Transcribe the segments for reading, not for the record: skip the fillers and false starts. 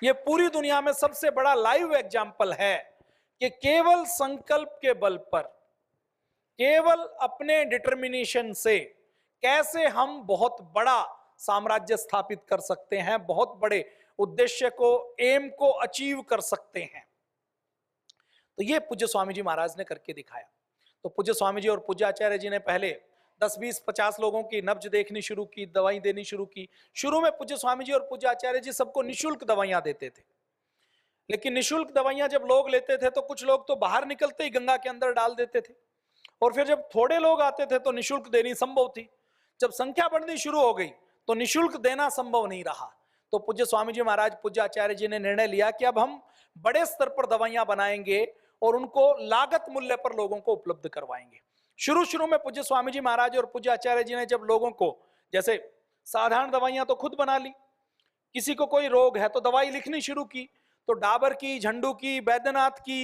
ये पूरी दुनिया में सबसे बड़ा लाइव एग्जाम्पल है कि केवल संकल्प के बल पर, केवल अपने डिटर्मिनेशन से कैसे हम बहुत बड़ा साम्राज्य स्थापित कर सकते हैं, बहुत बड़े उद्देश्य को, एम को अचीव कर सकते हैं। तो ये पूज्य स्वामी जी महाराज ने करके दिखाया। तो पूज्य स्वामी जी और पूज्य आचार्य जी ने पहले 10, 20, 50 लोगों की नब्ज देखनी शुरू की, दवाई देनी शुरू की। शुरू में पूज्य स्वामी जी और पूज्य आचार्य जी सबको निःशुल्क दवाइयां देते थे, लेकिन निःशुल्क दवाइयां जब लोग लेते थे तो कुछ लोग तो बाहर निकलते ही गंगा के अंदर डाल देते थे, और फिर जब थोड़े लोग आते थे तो निःशुल्क देनी संभव थी। जब संख्या बढ़नी शुरू हो गई तो निःशुल्क देना संभव नहीं रहा। तो पूज्य स्वामी जी महाराज, पूज्य आचार्य जी ने निर्णय लिया कि अब हम बड़े स्तर पर दवाइयां बनाएंगे और उनको लागत मूल्य पर लोगों को उपलब्ध करवाएंगे। शुरू शुरू में पूज्य स्वामी जी महाराज और पूज्य आचार्य जी ने जब लोगों को, जैसे साधारण दवाइयां तो खुद बना ली, किसी को कोई रोग है तो दवाई लिखनी शुरू की, तो डाबर की, झंडू की, बैद्यनाथ की,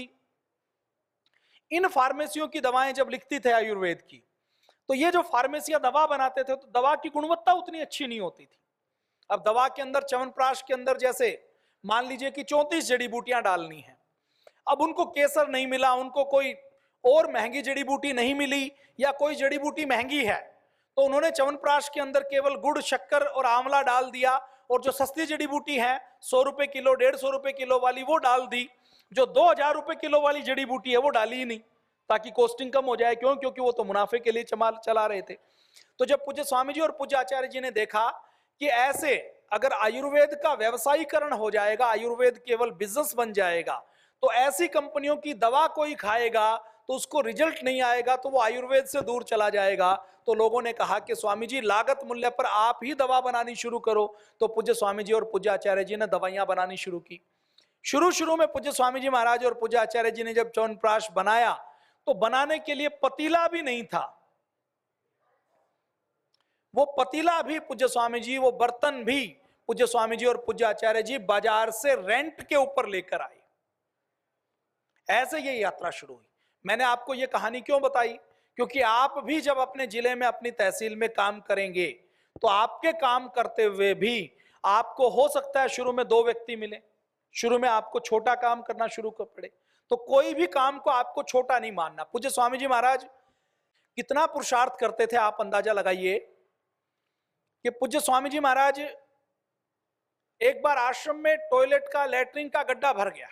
इन फार्मेसियों की दवाएं जब लिखती थे आयुर्वेद की, तो ये जो फार्मेसियां दवा बनाते थे तो दवा की गुणवत्ता उतनी अच्छी नहीं होती थी। अब दवा के अंदर, च्यवनप्राश के अंदर जैसे मान लीजिए कि 34 जड़ी बूटियां डालनी है, अब उनको केसर नहीं मिला, उनको कोई और महंगी जड़ी बूटी नहीं मिली, या कोई जड़ी बूटी महंगी है, तो उन्होंने च्यवनप्राश के अंदर केवल गुड़, शक्कर और आंवला डाल दिया, और जो सस्ती जड़ी बूटी है 100 रुपए किलो, 150 रुपए किलो वाली वो डाल दी, जो 2000 रुपए किलो वाली जड़ी बूटी है वो डाली ही नहीं, ताकि कॉस्टिंग कम हो जाए। क्यों? क्योंकि वो तो मुनाफे के लिए चला रहे थे। तो जब पूज्य स्वामी जी और पूज्य आचार्य जी ने देखा कि ऐसे अगर आयुर्वेद का व्यवसायीकरण हो जाएगा, आयुर्वेद केवल बिजनेस बन जाएगा, तो ऐसी कंपनियों की दवा कोई खाएगा तो उसको रिजल्ट नहीं आएगा, तो वो आयुर्वेद से दूर चला जाएगा। तो लोगों ने कहा कि स्वामी जी लागत मूल्य पर आप ही दवा बनानी शुरू करो। तो पूज्य स्वामी जी और पूज्य आचार्य जी ने दवाइयां बनानी शुरू की। शुरू शुरू में पूज्य स्वामी जी महाराज और पूज्य आचार्य जी ने जब च्यवनप्राश बनाया तो बनाने के लिए पतीला भी नहीं था। वो पतीला भी पूज्य स्वामी जी, वो बर्तन भी पूज्य स्वामी जी और पूज्य आचार्य जी बाजार से रेंट के ऊपर लेकर आए। ऐसे ये यात्रा शुरू हुई। मैंने आपको ये कहानी क्यों बताई? क्योंकि आप भी जब अपने जिले में, अपनी तहसील में काम करेंगे तो आपके काम करते हुए भी आपको हो सकता है शुरू में 2 व्यक्ति मिले, शुरू में आपको छोटा काम करना शुरू कर पड़े। तो कोई भी काम को आपको छोटा नहीं मानना। पूज्य स्वामी जी महाराज कितना पुरुषार्थ करते थे, आप अंदाजा लगाइए कि पूज्य स्वामी जी महाराज एक बार आश्रम में टॉयलेट का, लैट्रिन का गड्ढा भर गया,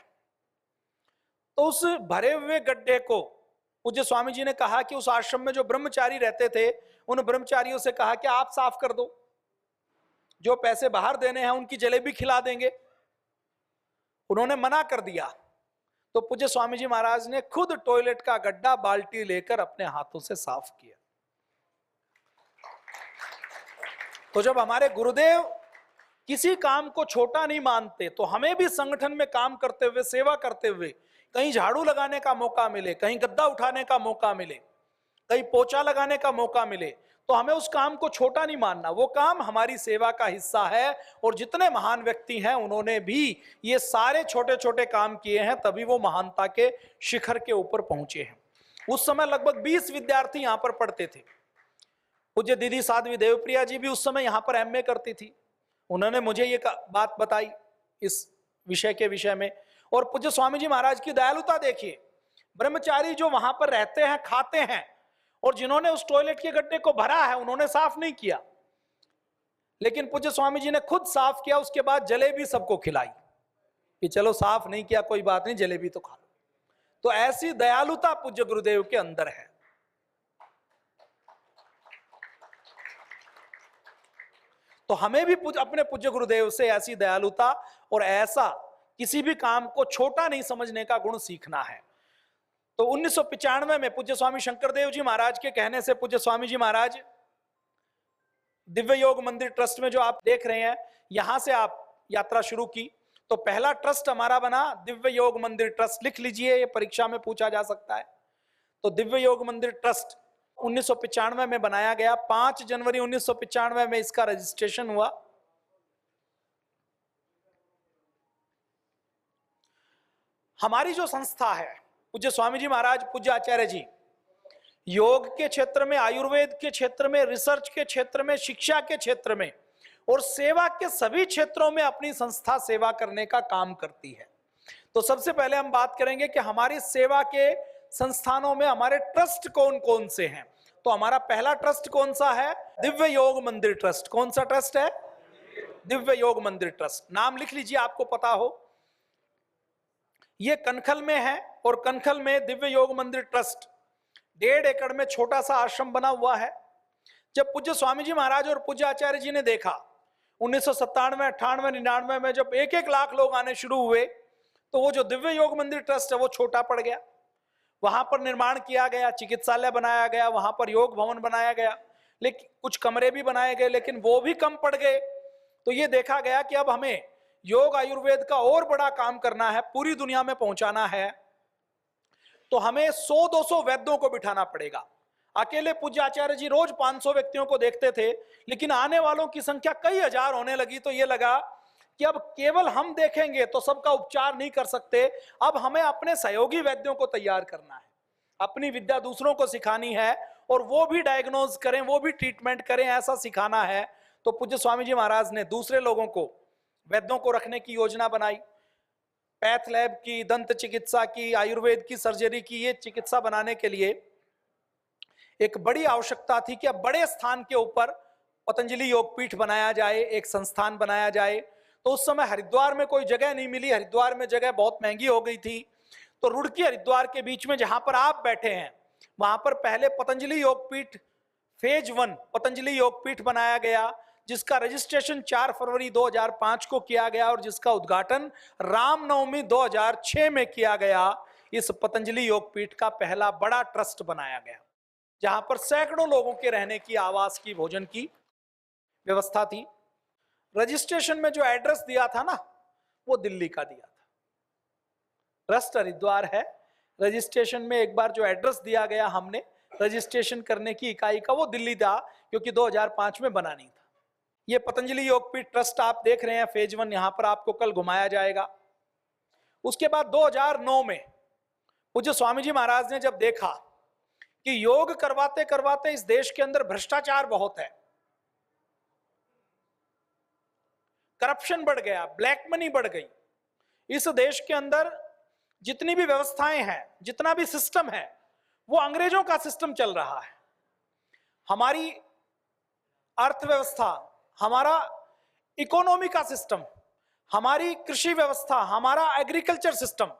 तो उस भरे हुए गड्ढे को पूज्य स्वामी जी ने कहा कि उस आश्रम में जो ब्रह्मचारी रहते थे उन ब्रह्मचारियों से कहा कि आप साफ कर दो, जो पैसे बाहर देने हैं उनकी जलेबी खिला देंगे। उन्होंने मना कर दिया। तो पूज्य स्वामी जी महाराज ने खुद टॉयलेट का गड्ढा बाल्टी लेकर अपने हाथों से साफ किया। तो जब हमारे गुरुदेव किसी काम को छोटा नहीं मानते, तो हमें भी संगठन में काम करते हुए, सेवा करते हुए, कहीं झाड़ू लगाने का मौका मिले, कहीं गद्दा उठाने का मौका मिले, कहीं पोछा लगाने का मौका मिले, तो हमें उस काम को छोटा नहीं मानना। वो काम हमारी सेवा का हिस्सा है। और जितने महान व्यक्ति हैं उन्होंने भी ये सारे छोटे छोटे काम किए हैं, तभी वो महानता के शिखर के ऊपर पहुंचे हैं। उस समय लगभग 20 विद्यार्थी यहां पर पढ़ते थे। पूज्य दीदी साध्वी देवप्रिया जी भी उस समय यहां पर MA करती थी। उन्होंने मुझे ये बात बताई इस विषय के विषय में। और पूज्य स्वामी जी महाराज की दयालुता देखिए, ब्रह्मचारी जो वहां पर रहते हैं, खाते हैं, और जिन्होंने उस टॉयलेट के गड्ढे को भरा है उन्होंने साफ नहीं किया, लेकिन पूज्य स्वामी जी ने खुद साफ किया। उसके बाद जलेबी सबको खिलाई कि चलो साफ नहीं किया कोई बात नहीं, जलेबी तो खा लो। तो ऐसी दयालुता पूज्य गुरुदेव के अंदर है। तो हमें भी अपने पूज्य गुरुदेव से ऐसी दयालुता और ऐसा किसी भी काम को छोटा नहीं समझने का गुण सीखना है। तो 1995 में पूज्य स्वामी शंकरदेव जी महाराज के कहने से पूज्य स्वामी जी महाराज दिव्य योग मंदिर ट्रस्ट में, जो आप देख रहे हैं, यहां से आप यात्रा शुरू की। तो पहला ट्रस्ट हमारा बना दिव्य योग मंदिर ट्रस्ट। लिख लीजिए, ये परीक्षा में पूछा जा सकता है। तो दिव्य योग मंदिर ट्रस्ट 1995 में बनाया गया। 5 जनवरी 1995 में इसका रजिस्ट्रेशन हुआ। हमारी जो संस्था है, पूज्य स्वामी जी महाराज, पूज्य आचार्य जी, योग के क्षेत्र में, आयुर्वेद के क्षेत्र में, रिसर्च के क्षेत्र में, शिक्षा के क्षेत्र में और सेवा के सभी क्षेत्रों में अपनी संस्था सेवा करने का काम करती है। तो सबसे पहले हम बात करेंगे कि हमारी सेवा के संस्थानों में हमारे ट्रस्ट कौन कौन से हैं। तो हमारा पहला ट्रस्ट कौन सा है? दिव्य योग मंदिर ट्रस्ट। कौन सा ट्रस्ट है? दिव्य योग मंदिर ट्रस्ट। नाम लिख लीजिए, आपको पता हो। ये कनखल में है और कनखल में दिव्य योग मंदिर ट्रस्ट 1.5 एकड़ में छोटा सा आश्रम बना हुआ है। जब पूज्य स्वामी जी महाराज और पूज्य आचार्य जी ने देखा 1997, 98, 99 में जब 1-1 लाख लोग आने शुरू हुए, तो वो जो दिव्य योग मंदिर ट्रस्ट है वो छोटा पड़ गया। वहां पर निर्माण किया गया, चिकित्सालय बनाया गया, वहां पर योग भवन बनाया गया, लेकिन कुछ कमरे भी बनाए गए, लेकिन वो भी कम पड़ गए। तो ये देखा गया कि अब हमें योग आयुर्वेद का और बड़ा काम करना है, पूरी दुनिया में पहुंचाना है, तो हमें 100-200 वैद्यों को बिठाना पड़ेगा। अकेले पूज्य आचार्य जी रोज 500 व्यक्तियों को देखते थे, लेकिन आने वालों की संख्या कई हजार होने लगी। तो ये लगा कि अब केवल हम देखेंगे तो सबका उपचार नहीं कर सकते, अब हमें अपने सहयोगी वैद्यों को तैयार करना है, अपनी विद्या दूसरों को सिखानी है, और वो भी डायग्नोज करें, वो भी ट्रीटमेंट करें, ऐसा सिखाना है। तो पूज्य स्वामी जी महाराज ने दूसरे लोगों को, वैद्यों को रखने की योजना बनाई। पैथ लैब की, दंत चिकित्सा की, आयुर्वेद की, सर्जरी की, ये चिकित्सा बनाने के लिए एक बड़ी आवश्यकता थी कि अब बड़े स्थान के ऊपर पतंजलि योगपीठ बनाया जाए, एक संस्थान बनाया जाए। तो उस समय हरिद्वार में कोई जगह नहीं मिली, हरिद्वार में जगह बहुत महंगी हो गई थी। तो रुड़की हरिद्वार के बीच में जहां पर आप बैठे हैं, वहां पर पहले पतंजलि योगपीठ फेज 1 पतंजलि योगपीठ बनाया गया, जिसका रजिस्ट्रेशन 4 फरवरी 2005 को किया गया और जिसका उद्घाटन रामनवमी 2006 में किया गया। इस पतंजलि योगपीठ का पहला बड़ा ट्रस्ट बनाया गया, जहां पर सैकड़ों लोगों के रहने की, आवास की, भोजन की व्यवस्था थी। रजिस्ट्रेशन में जो एड्रेस दिया था ना, वो दिल्ली का दिया था। ट्रस्ट हरिद्वार है, रजिस्ट्रेशन में एक बार जो एड्रेस दिया गया हमने रजिस्ट्रेशन करने की इकाई का, वो दिल्ली था, क्योंकि 2005 में बना नहीं था। ये पतंजलि योगपीठ ट्रस्ट आप देख रहे हैं, फेज 1, यहां पर आपको कल घुमाया जाएगा। उसके बाद 2009 में पूज्य स्वामी जी महाराज ने जब देखा कि योग करवाते करवाते इस देश के अंदर भ्रष्टाचार बहुत है, करप्शन बढ़ गया, ब्लैक मनी बढ़ गई, इस देश के अंदर जितनी भी व्यवस्थाएं हैं, जितना भी सिस्टम है, वो अंग्रेजों का सिस्टम चल रहा है। हमारी अर्थव्यवस्था, हमारा इकोनॉमी का सिस्टम, हमारी कृषि व्यवस्था, हमारा एग्रीकल्चर सिस्टम,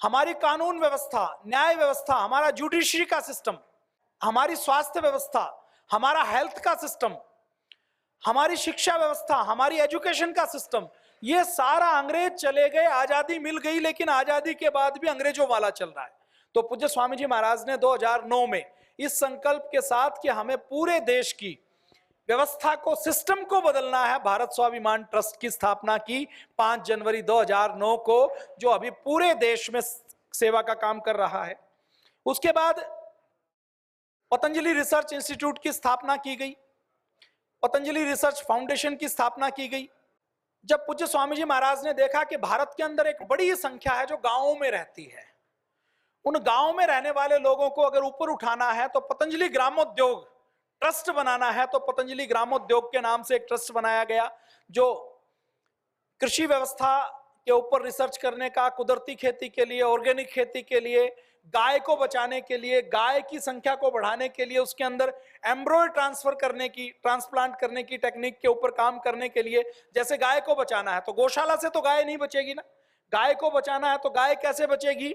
हमारी कानून व्यवस्था, न्याय व्यवस्था, हमारा जुडिशरी का सिस्टम, हमारी स्वास्थ्य व्यवस्था, हमारा हेल्थ का सिस्टम, हमारी शिक्षा व्यवस्था, हमारी एजुकेशन का सिस्टम, ये सारा अंग्रेज चले गए, आजादी मिल गई, लेकिन आजादी के बाद भी अंग्रेजों वाला चल रहा है। तो पूज्य स्वामी जी महाराज ने 2009 में इस संकल्प के साथ कि हमें पूरे देश की व्यवस्था को, सिस्टम को बदलना है, भारत स्वाभिमान ट्रस्ट की स्थापना की 5 जनवरी 2009 को, जो अभी पूरे देश में सेवा का काम कर रहा है। उसके बाद पतंजलि रिसर्च इंस्टीट्यूट की स्थापना की गई, पतंजलि रिसर्च फाउंडेशन की स्थापना की गई। जब पूज्य स्वामी जी महाराज ने देखा कि भारत के अंदर एक बड़ी संख्या है जो गांवों में रहती है, उन गांवों में रहने वाले लोगों को अगर ऊपर उठाना है तो पतंजलि ग्रामोद्योग ट्रस्ट बनाना है। तो पतंजलि ग्रामोद्योग के नाम से एक ट्रस्ट बनाया गया, जो कृषि व्यवस्था के ऊपर रिसर्च करने का, कुदरती खेती के लिए, ऑर्गेनिक खेती के लिए, गाय को बचाने के लिए, गाय की संख्या को बढ़ाने के लिए, उसके अंदर एम्ब्रॉय ट्रांसफर करने की, ट्रांसप्लांट करने की टेक्निक के ऊपर काम करने के लिए। जैसे गाय को बचाना है तो गौशाला से तो गाय नहीं बचेगी ना, गाय को बचाना है तो गाय कैसे बचेगी?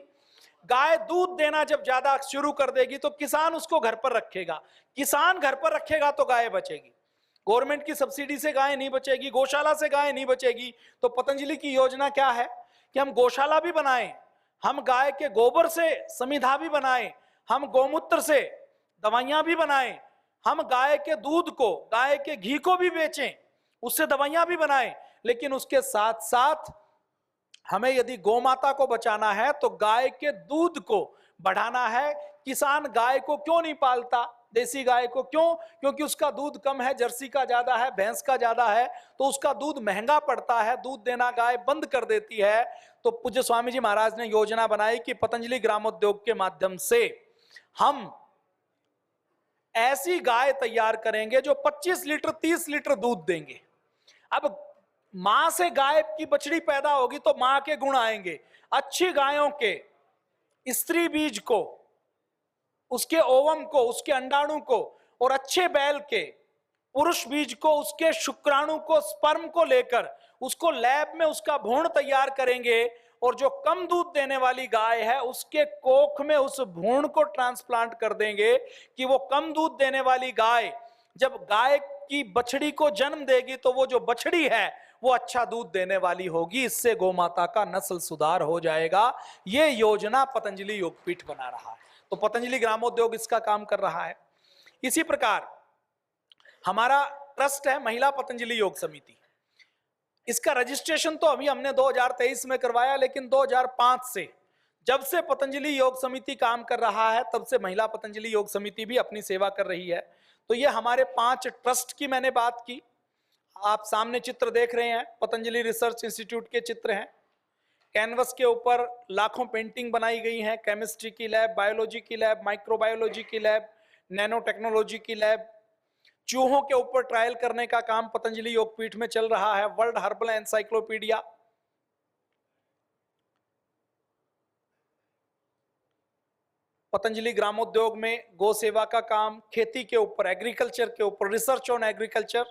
गाय दूध देना जब ज्यादा शुरू कर देगी तो किसान उसको घर पर रखेगा, किसान घर पर रखेगा तो गाय बचेगी। गवर्नमेंट की सब्सिडी से गाय नहीं बचेगी, गौशाला से गाय नहीं बचेगी। तो पतंजलि की योजना क्या है कि हम गौशाला भी बनाएं, हम गाय के गोबर से समिधा भी बनाएं, हम गौमूत्र से दवाइयां भी बनाएं, हम गाय के दूध को, गाय के घी को भी बेचें, उससे दवाइयां भी बनाएं। लेकिन उसके साथ साथ हमें यदि गौमाता को बचाना है तो गाय के दूध को बढ़ाना है। किसान गाय को क्यों नहीं पालता, देसी गाय को क्यों? क्योंकि उसका दूध कम है, जर्सी का ज्यादा है, भैंस का ज्यादा है, तो उसका दूध महंगा पड़ता है, दूध देना गाय बंद कर देती है। तो पूज्य स्वामी जी महाराज ने योजना बनाई कि पतंजलि ग्रामोद्योग के माध्यम से हम ऐसी गाय तैयार करेंगे जो 25 लीटर 30 लीटर दूध देंगे। अब मां से गाय की बछड़ी पैदा होगी तो मां के गुण आएंगे। अच्छी गायों के स्त्री बीज को, उसके ओवम को, उसके अंडाणु को, और अच्छे बैल के पुरुष बीज को, उसके शुक्राणु को, स्पर्म को लेकर उसको लैब में उसका भ्रूण तैयार करेंगे, और जो कम दूध देने वाली गाय है उसके कोख में उस भ्रूण को ट्रांसप्लांट कर देंगे कि वो कम दूध देने वाली गाय जब गाय की बछड़ी को जन्म देगी तो वो जो बछड़ी है वो अच्छा दूध देने वाली होगी। इससे गोमाता का नस्ल सुधार हो जाएगा। ये योजना पतंजलि योगपीठ बना रहा है। तो पतंजलि ग्रामोद्योग इसका काम कर रहा है। इसी प्रकार हमारा ट्रस्ट है महिला पतंजलि योग समिति। इसका रजिस्ट्रेशन तो अभी हमने 2023 में करवाया, लेकिन 2005 से जब से पतंजलि योग समिति काम कर रहा है तब से महिला पतंजलि योग समिति भी अपनी सेवा कर रही है। तो ये हमारे 5 ट्रस्ट की मैंने बात की। आप सामने चित्र देख रहे हैं, पतंजलि रिसर्च इंस्टीट्यूट के चित्र हैं। कैनवस के ऊपर लाखों पेंटिंग बनाई गई हैं। केमिस्ट्री की लैब, बायोलॉजी की लैब, माइक्रोबायोलॉजी की लैब, नैनो टेक्नोलॉजी की लैब। चूहों के ऊपर ट्रायल करने का काम पतंजलि योगपीठ में चल रहा है। वर्ल्ड हर्बल एनसाइक्लोपीडिया, पतंजलि ग्रामोद्योग में गौ सेवा का काम, खेती के ऊपर, एग्रीकल्चर के ऊपर, रिसर्च ऑन एग्रीकल्चर।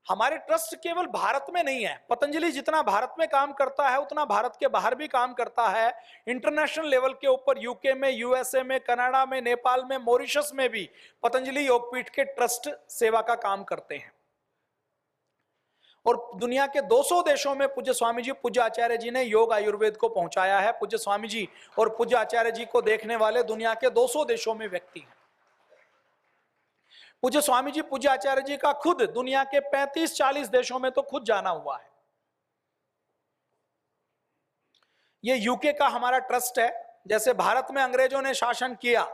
हमारे ट्रस्ट केवल भारत में नहीं है। पतंजलि जितना भारत में काम करता है उतना भारत के बाहर भी काम करता है। इंटरनेशनल लेवल के ऊपर यूके में, यूएसए में, कनाडा में, नेपाल में, मॉरिशस में भी पतंजलि योगपीठ के ट्रस्ट सेवा का काम करते हैं। और दुनिया के 200 देशों में पूज्य स्वामी जी, पूज्य आचार्य जी ने योग आयुर्वेद को पहुंचाया है। पूज्य स्वामी जी और पूज्य आचार्य जी को देखने वाले दुनिया के 200 देशों में व्यक्ति हैं। पूज्य स्वामी जी, पूज्य आचार्य जी का खुद दुनिया के 35-40 देशों में तो खुद जाना हुआ है। ये यूके का हमारा ट्रस्ट है। जैसे भारत में अंग्रेजों ने शासन किया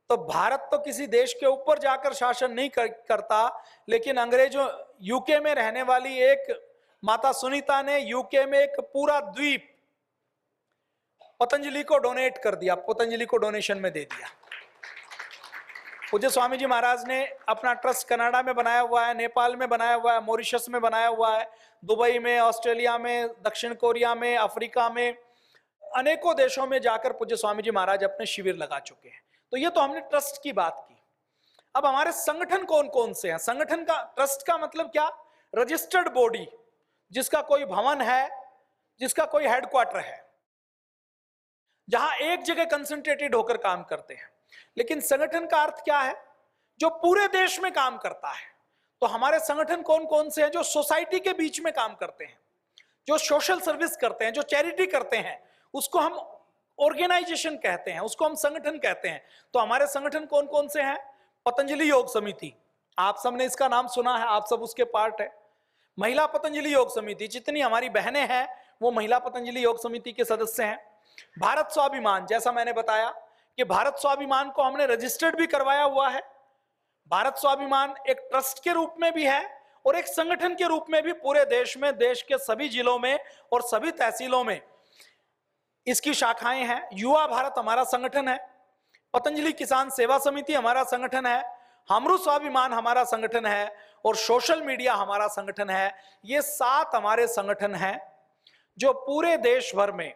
तो भारत तो किसी देश के ऊपर जाकर शासन नहीं करता, लेकिन अंग्रेजों, यूके में रहने वाली एक माता सुनीता ने यूके में एक पूरा द्वीप पतंजलि को डोनेट कर दिया, पतंजलि को डोनेशन में दे दिया। पूज्य स्वामी जी महाराज ने अपना ट्रस्ट कनाडा में बनाया हुआ है, नेपाल में बनाया हुआ है, मॉरिशस में बनाया हुआ है, दुबई में, ऑस्ट्रेलिया में, दक्षिण कोरिया में, अफ्रीका में, अनेकों देशों में जाकर पूज्य स्वामी जी महाराज अपने शिविर लगा चुके हैं। तो ये तो हमने ट्रस्ट की बात की। अब हमारे संगठन कौन कौन से हैं? संगठन का, ट्रस्ट का मतलब क्या? रजिस्टर्ड बॉडी, जिसका कोई भवन है, जिसका कोई हेडक्वार्टर है, जहां एक जगह कंसंट्रेटेड होकर काम करते हैं। लेकिन संगठन का अर्थ क्या है? जो पूरे देश में काम करता है। तो हमारे संगठन कौन कौन से हैं? जो सोसाइटी के बीच में काम करते हैं, जो सोशल सर्विस करते हैं, जो चैरिटी करते हैं, उसको हम ऑर्गेनाइजेशन कहते हैं, उसको हम संगठन कहते हैं। तो हमारे संगठन कौन कौन से हैं? पतंजलि योग समिति, आप सबने इसका नाम सुना है, आप सब उसके पार्ट है। महिला पतंजलि योग समिति, जितनी हमारी बहनें हैं वो महिला पतंजलि योग समिति के सदस्य हैं। भारत स्वाभिमान, जैसा मैंने बताया कि भारत स्वाभिमान को हमने रजिस्टर्ड भी करवाया हुआ है। भारत स्वाभिमान एक ट्रस्ट के रूप में भी है और एक संगठन के रूप में भी पूरे देश में, देश के सभी जिलों में और सभी तहसीलों में इसकी शाखाएं हैं। युवा भारत हमारा संगठन है, पतंजलि किसान सेवा समिति हमारा संगठन है, हमरू स्वाभिमान हमारा संगठन है और सोशल मीडिया हमारा संगठन है। ये 7 हमारे संगठन हैं जो पूरे देश भर में,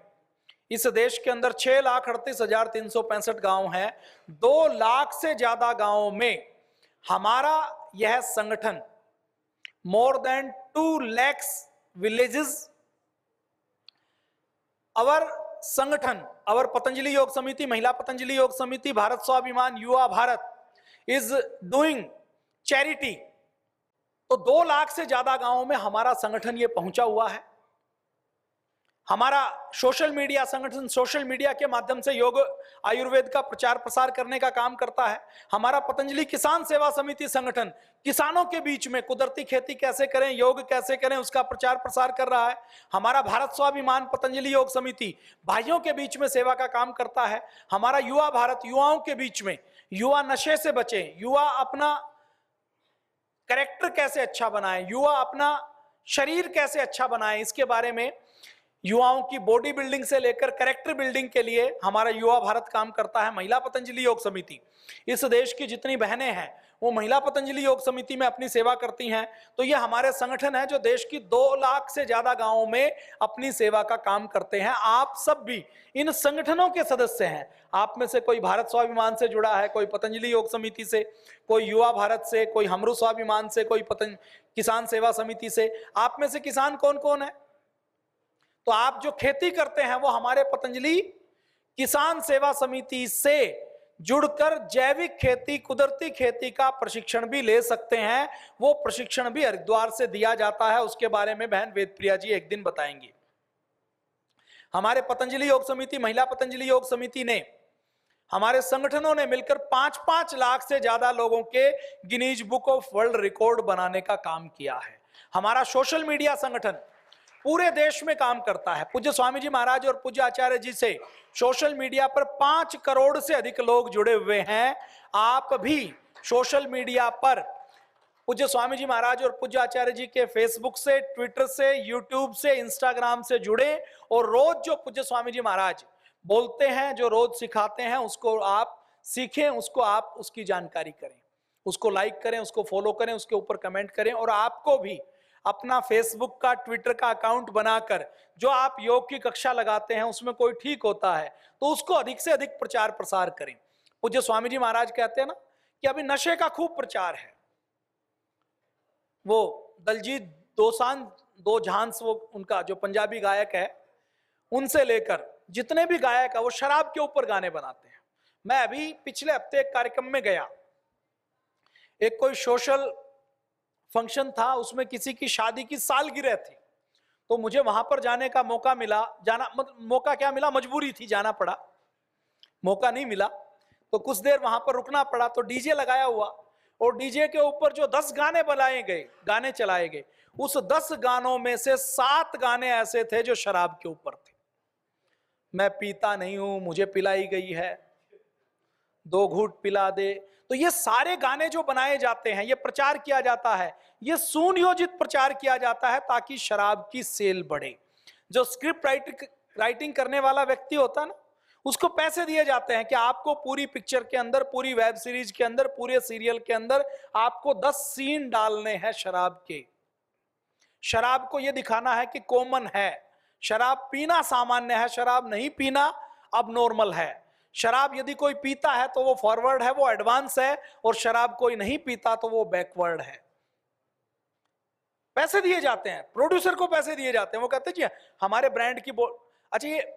इस देश के अंदर 6,38,365 गांव हैं, 2 लाख से ज्यादा गांवों में हमारा यह संगठन, मोर देन 2 lakhs विलेजेस, अवर संगठन, अवर पतंजलि योग समिति, महिला पतंजलि योग समिति, भारत स्वाभिमान, युवा भारत इज डूइंग चैरिटी। तो 2 लाख से ज्यादा गांवों में हमारा संगठन ये पहुंचा हुआ है। हमारा सोशल मीडिया संगठन सोशल मीडिया के माध्यम से योग आयुर्वेद का प्रचार प्रसार करने का काम करता है। हमारा पतंजलि किसान सेवा समिति संगठन किसानों के बीच में कुदरती खेती कैसे करें, योग कैसे करें, उसका प्रचार प्रसार कर रहा है। हमारा भारत स्वाभिमान पतंजलि योग समिति भाइयों के बीच में सेवा का काम करता है। हमारा युवा भारत युवाओं के बीच में, युवा नशे से बचें, युवा अपना कैरेक्टर कैसे अच्छा बनाए, युवा अपना शरीर कैसे अच्छा बनाए, इसके बारे में युवाओं की बॉडी बिल्डिंग से लेकर कैरेक्टर बिल्डिंग के लिए हमारा युवा भारत काम करता है। महिला पतंजलि योग समिति, इस देश की जितनी बहनें हैं वो महिला पतंजलि योग समिति में अपनी सेवा करती हैं। तो ये हमारे संगठन है जो देश की 2 लाख से ज्यादा गांवों में अपनी सेवा का काम करते हैं। आप सब भी इन संगठनों के सदस्य हैं। आप में से कोई भारत स्वाभिमान से जुड़ा है, कोई पतंजलि योग समिति से, कोई युवा भारत से, कोई हमरू स्वाभिमान से, कोई किसान सेवा समिति से। आप में से किसान कौन कौन है? तो आप जो खेती करते हैं वो हमारे पतंजलि किसान सेवा समिति से जुड़कर जैविक खेती, कुदरती खेती का प्रशिक्षण भी ले सकते हैं। वो प्रशिक्षण भी हरिद्वार से दिया जाता है, उसके बारे में बहन वेदप्रिया जी एक दिन बताएंगी। हमारे पतंजलि योग समिति, महिला पतंजलि योग समिति ने, हमारे संगठनों ने मिलकर 5-5 लाख से ज्यादा लोगों के Guinness book of world record बनाने का काम किया है। हमारा सोशल मीडिया संगठन पूरे देश में काम करता है। पूज्य स्वामी जी महाराज और पूज्य आचार्य जी से सोशल मीडिया पर 5 करोड़ से अधिक लोग जुड़े हुए हैं। आप भी सोशल मीडिया पर पूज्य स्वामी जी महाराज और पूज्य आचार्य जी के फेसबुक से, ट्विटर से, यूट्यूब से, इंस्टाग्राम से जुड़े और रोज जो पूज्य स्वामी जी महाराज बोलते हैं, जो रोज सिखाते हैं, उसको आप सीखें, उसको आप उसकी जानकारी करें, उसको लाइक करें, उसको फॉलो करें, उसके ऊपर कमेंट करें। और आपको भी अपना फेसबुक का, ट्विटर का अकाउंट बनाकर जो आप योग की कक्षा लगाते हैं उसमें कोई ठीक होता है तो उसको अधिक से अधिक प्रचार प्रसार करें। पूज्य स्वामी जी महाराज कहते हैं ना कि अभी नशे का खूब प्रचार है। वो दलजीत दोसांझ, वो उनका जो पंजाबी गायक है, उनसे लेकर जितने भी गायक है वो शराब के ऊपर गाने बनाते हैं। मैं अभी पिछले हफ्ते एक कार्यक्रम में गया, एक कोई सोशल फंक्शन था, उसमें किसी की शादी की सालगिरह थी, तो मुझे वहां पर जाने का मौका मिला। मौका क्या मिला, मजबूरी थी, जाना पड़ा, मौका नहीं मिला तो कुछ देर वहां पर रुकना पड़ा। तो डीजे लगाया हुआ और डीजे के ऊपर जो 10 गाने बनाए गए, गाने चलाए गए, उस 10 गानों में से 7 गाने ऐसे थे जो शराब के ऊपर थे। मैं पीता नहीं हूं, मुझे पिलाई गई है, 2 घूंट पिला दे। तो ये सारे गाने जो बनाए जाते हैं, ये प्रचार किया जाता है, ये सुनियोजित प्रचार किया जाता है ताकि शराब की सेल बढ़े। जो स्क्रिप्ट राइटिंग करने वाला व्यक्ति होता है ना, उसको पैसे दिए जाते हैं कि आपको पूरी पिक्चर के अंदर, पूरी वेब सीरीज के अंदर, पूरे सीरियल के अंदर आपको 10 सीन डालने हैं शराब के। शराब को यह दिखाना है कि कॉमन है, शराब पीना सामान्य है, शराब नहीं पीना अब नॉर्मल है। शराब यदि कोई पीता है तो वो फॉरवर्ड है, वो एडवांस है, और शराब कोई नहीं पीता तो वो बैकवर्ड है। पैसे दिए जाते हैं, प्रोड्यूसर को पैसे दिए जाते हैं, वो कहते हैं जी हमारे ब्रांड की अच्छा, ये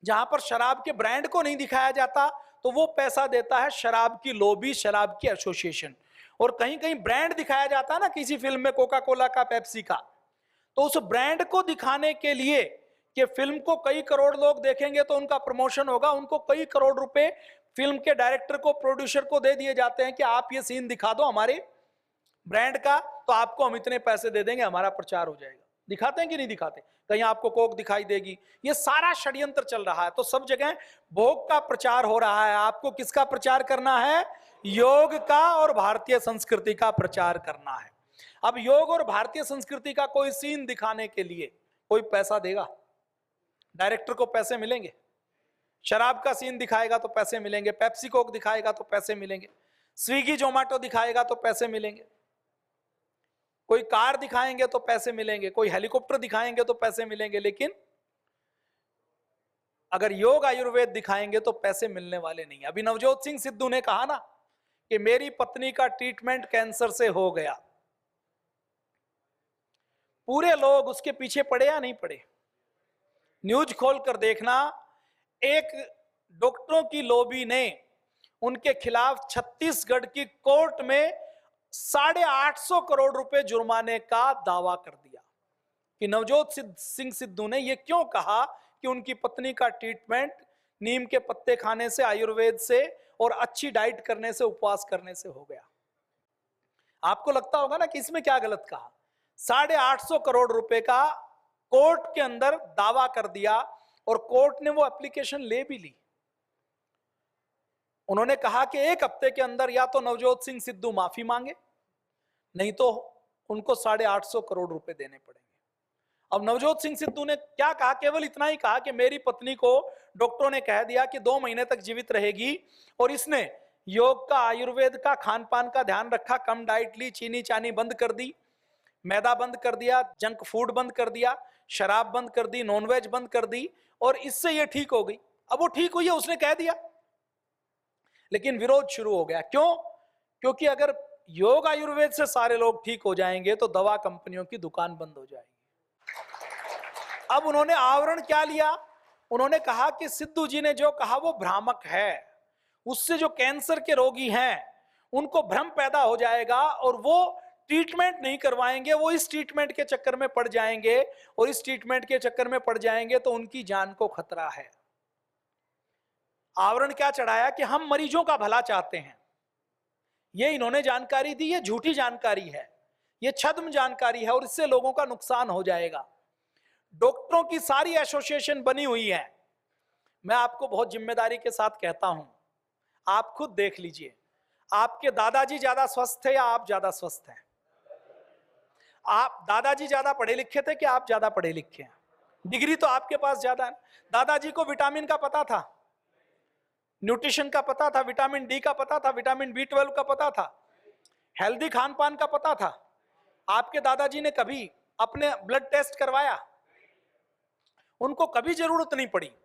जहां पर शराब के ब्रांड को नहीं दिखाया जाता तो वो पैसा देता है शराब की लॉबी, शराब की एसोसिएशन। और कहीं कहीं ब्रांड दिखाया जाता है ना, किसी फिल्म में कोका कोला का, पेप्सी का, तो उस ब्रांड को दिखाने के लिए कि फिल्म को कई करोड़ लोग देखेंगे तो उनका प्रमोशन होगा, उनको कई करोड़ रुपए फिल्म के डायरेक्टर को, प्रोड्यूसर को दे दिए जाते हैं कि आप ये सीन दिखा दो हमारे ब्रांड का तो आपको हम इतने पैसे दे देंगे, हमारा प्रचार हो जाएगा। दिखाते हैं कि नहीं दिखाते? कहीं आपको कोक दिखाई देगी। ये सारा षड्यंत्र चल रहा है। तो सब जगह भोग का प्रचार हो रहा है। आपको किसका प्रचार करना है? योग का और भारतीय संस्कृति का प्रचार करना है। अब योग और भारतीय संस्कृति का कोई सीन दिखाने के लिए कोई पैसा देगा? डायरेक्टर को पैसे मिलेंगे। शराब का सीन दिखाएगा तो पैसे मिलेंगे, पेप्सी कोक दिखाएगा तो पैसे मिलेंगे, स्विगी जोमेटो दिखाएगा तो पैसे मिलेंगे, कोई कार दिखाएंगे तो पैसे मिलेंगे, कोई हेलीकॉप्टर दिखाएंगे तो पैसे मिलेंगे। लेकिन अगर योग आयुर्वेद दिखाएंगे तो पैसे मिलने वाले नहीं। अभी नवजोत सिंह सिद्धू ने कहा ना कि मेरी पत्नी का ट्रीटमेंट कैंसर से हो गया। पूरे लोग उसके पीछे पड़े या नहीं पड़े? न्यूज खोलकर देखना, एक डॉक्टरों की लॉबी ने उनके खिलाफ छत्तीसगढ़ की कोर्ट में 850 करोड़ रुपए जुर्माने का दावा कर दिया कि नवजोत सिंह सिद्धू ने यह क्यों कहा कि उनकी पत्नी का ट्रीटमेंट नीम के पत्ते खाने से, आयुर्वेद से और अच्छी डाइट करने से, उपवास करने से हो गया। आपको लगता होगा ना कि इसमें क्या गलत कहा। 850 करोड़ रुपए का कोर्ट के अंदर दावा कर दिया और कोर्ट ने वो एप्लीकेशन ले भी ली। उन्होंने कहा कि 1 हफ्ते के अंदर या तो नवजोत सिंह सिद्धू माफी मांगे, नहीं तो उनको 850 करोड़ रुपए देने पड़ेंगे। अब नवजोत सिंह सिद्धू ने क्या कहा, केवल इतना ही कहा कि मेरी पत्नी को डॉक्टरों ने कह दिया कि 2 महीने तक जीवित रहेगी, और इसने योग का, आयुर्वेद का, खान पान का ध्यान रखा, कम डाइट ली, चीनी चानी बंद कर दी, मैदा बंद कर दिया, जंक फूड बंद कर दिया, शराब बंद कर दी, नॉनवेज बंद कर दी, और इससे ये ठीक हो गई। अब वो ठीक हुई है, उसने कह दिया, लेकिन विरोध शुरू हो गया। क्यों? क्योंकि अगर योग आयुर्वेद से सारे लोग ठीक हो जाएंगे तो दवा कंपनियों की दुकान बंद हो जाएगी। अब उन्होंने आवरण क्या लिया? उन्होंने कहा कि सिद्धू जी ने जो कहा वो भ्रामक है, उससे जो कैंसर के रोगी हैं उनको भ्रम पैदा हो जाएगा और वो ट्रीटमेंट नहीं करवाएंगे, वो इस ट्रीटमेंट के चक्कर में पड़ जाएंगे, और इस ट्रीटमेंट के चक्कर में पड़ जाएंगे तो उनकी जान को खतरा है। आवरण क्या चढ़ाया कि हम मरीजों का भला चाहते हैं। ये इन्होंने जानकारी दी, ये झूठी जानकारी है, ये छद्म जानकारी है, और इससे लोगों का नुकसान हो जाएगा। डॉक्टरों की सारी एसोसिएशन बनी हुई है। मैं आपको बहुत जिम्मेदारी के साथ कहता हूं, आप खुद देख लीजिए, आपके दादाजी ज्यादा स्वस्थ थे या आप ज्यादा स्वस्थ हैं? आप दादाजी ज्यादा पढ़े लिखे थे कि आप ज्यादा पढ़े लिखे हैं? डिग्री तो आपके पास ज्यादा है। दादाजी को विटामिन का पता था, न्यूट्रिशन का पता था, विटामिन डी का पता था, विटामिन बी12 का पता था, हेल्दी खान पान का पता था। आपके दादाजी ने कभी अपने ब्लड टेस्ट करवाया? उनको कभी जरूरत नहीं पड़ी।